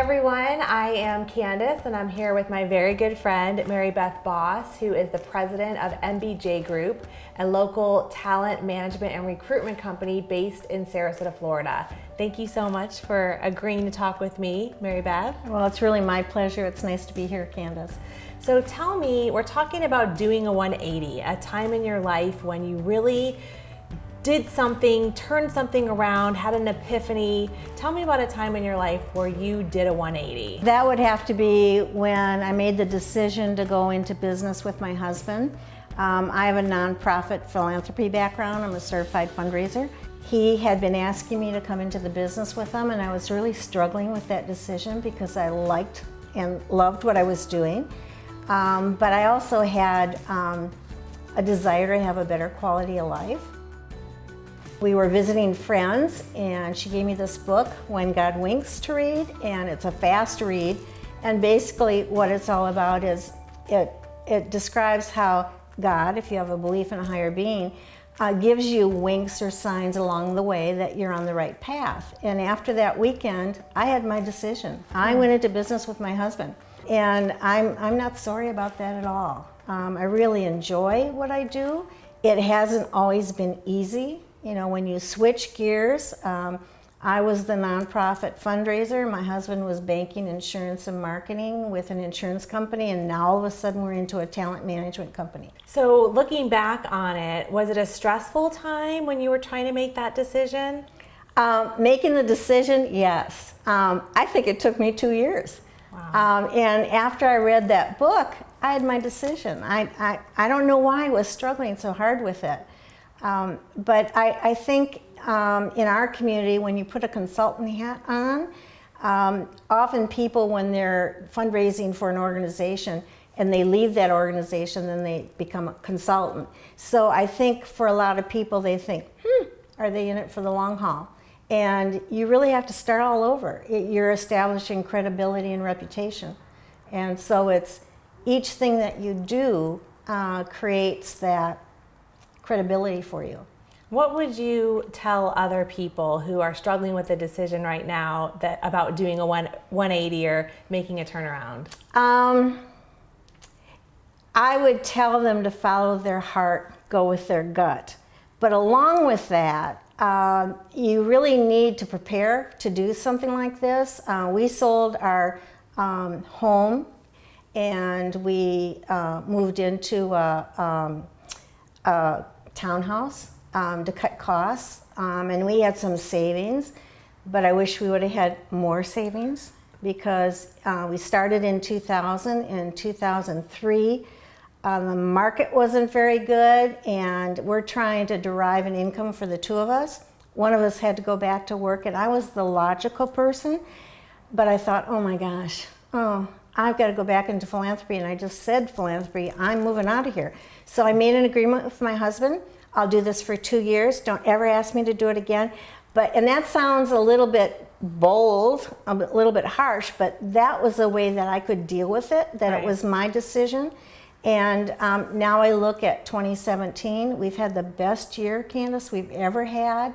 everyone, I am Candace and I'm here with my very good friend Mary Beth Bos, who is the president of MBJ Group, a local talent management and recruitment company based in Sarasota, Florida. Thank you so much for agreeing to talk with me, Mary Beth. Well, it's really my pleasure. It's nice to be here, Candace. So tell me, we're talking about doing a 180, a time in your life when you really did something, turned something around, had an epiphany. Tell me about a time in your life where you did a 180. That would have to be when I made the decision to go into business with my husband. I have a nonprofit philanthropy background. I'm a certified fundraiser. He had been asking me to come into the business with him, and I was really struggling with that decision because I liked and loved what I was doing. But I also had a desire to have a better quality of life. We were visiting friends and she gave me this book, When God Winks, to read, and it's a fast read. And basically what it's all about is it describes how God, if you have a belief in a higher being, gives you winks or signs along the way that you're on the right path. And after that weekend, I had my decision. I went into business with my husband, and I'm not sorry about that at all. I really enjoy what I do. It hasn't always been easy. You know, when you switch gears, I was the nonprofit fundraiser. My husband was banking, insurance, and marketing with an insurance company, and now all of a sudden we're into a talent management company. So looking back on it, was it a stressful time when you were trying to make that decision? Making the decision, yes. I think it took me 2 years. Wow. And after I read that book, I had my decision. I don't know why I was struggling so hard with it. But I think in our community, when you put a consultant hat on, often people, when they're fundraising for an organization and they leave that organization, then they become a consultant. So I think for a lot of people, they think, are they in it for the long haul? And you really have to start all over. You're establishing credibility and reputation. And so it's each thing that you do creates that credibility for you. What would you tell other people who are struggling with a decision right now about doing a 180 or making a turnaround? I would tell them to follow their heart, go with their gut. But along with that, you really need to prepare to do something like this. We sold our home and we moved into a townhouse to cut costs, and we had some savings, but I wish we would have had more savings because we started in 2000. In 2003, the market wasn't very good, and we're trying to derive an income for the two of us. One of us had to go back to work, and I was the logical person, but I thought, oh my gosh, I've got to go back into philanthropy, and I just said philanthropy, I'm moving out of here. So I made an agreement with my husband. I'll do this for 2 years. Don't ever ask me to do it again. And that sounds a little bit bold, a little bit harsh, but that was a way that I could deal with it, that Right. It was my decision. And now I look at 2017. We've had the best year, Candace, we've ever had.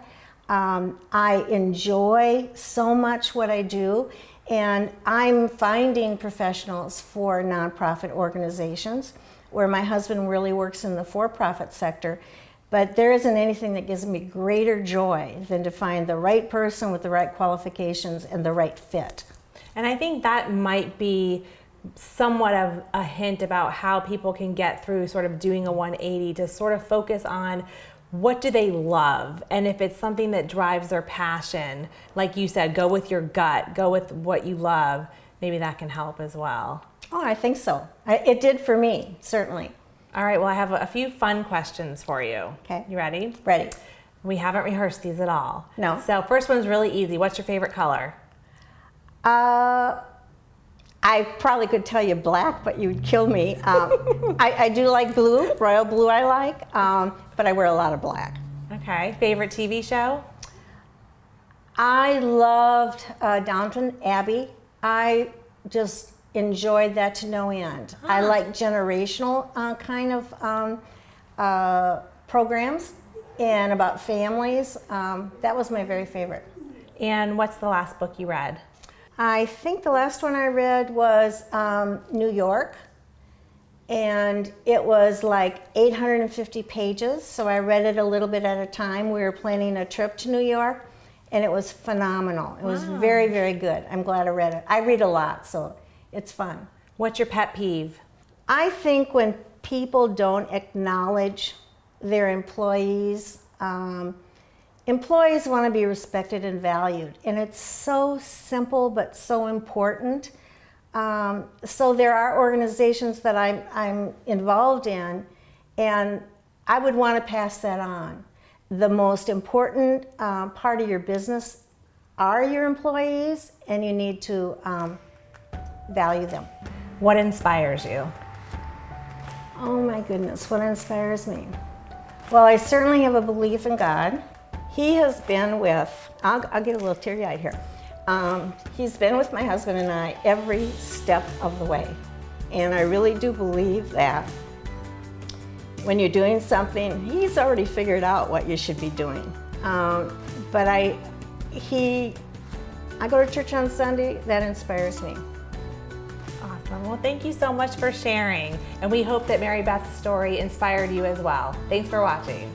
I enjoy so much what I do. And I'm finding professionals for nonprofit organizations where my husband really works in the for-profit sector. But there isn't anything that gives me greater joy than to find the right person with the right qualifications and the right fit. And I think that might be somewhat of a hint about how people can get through sort of doing a 180, to sort of focus on what do they love, and if it's something that drives their passion, like you said, go with your gut, go with what you love. Maybe that can help as well. Oh, I think so. It did for me, certainly. All right, well, I have a few fun questions for you. Okay. You ready? Ready. We haven't rehearsed these at all. No. So first one's really easy. What's your favorite color? I probably could tell you black, but you'd kill me. I do like blue, royal blue I like, but I wear a lot of black. Okay, favorite TV show? I loved Downton Abbey. I just enjoyed that to no end. I like generational kind of programs and about families. That was my very favorite. And what's the last book you read? I think the last one I read was New York, and it was like 850 pages, so I read it a little bit at a time. We were planning a trip to New York, and it was phenomenal. It was very, very good. I'm glad I read it. I read a lot, so it's fun. What's your pet peeve? I think when people don't acknowledge their employees, employees want to be respected and valued, and it's so simple but so important. So there are organizations that I'm involved in, and I would want to pass that on. The most important part of your business are your employees, and you need to value them. What inspires you? Oh my goodness, what inspires me? Well, I certainly have a belief in God. He has been with, I'll get a little teary-eyed here. He's been with my husband and I every step of the way. And I really do believe that when you're doing something, he's already figured out what you should be doing. But I go to church on Sunday, that inspires me. Awesome. Well, thank you so much for sharing. And we hope that Mary Beth's story inspired you as well. Thanks for watching.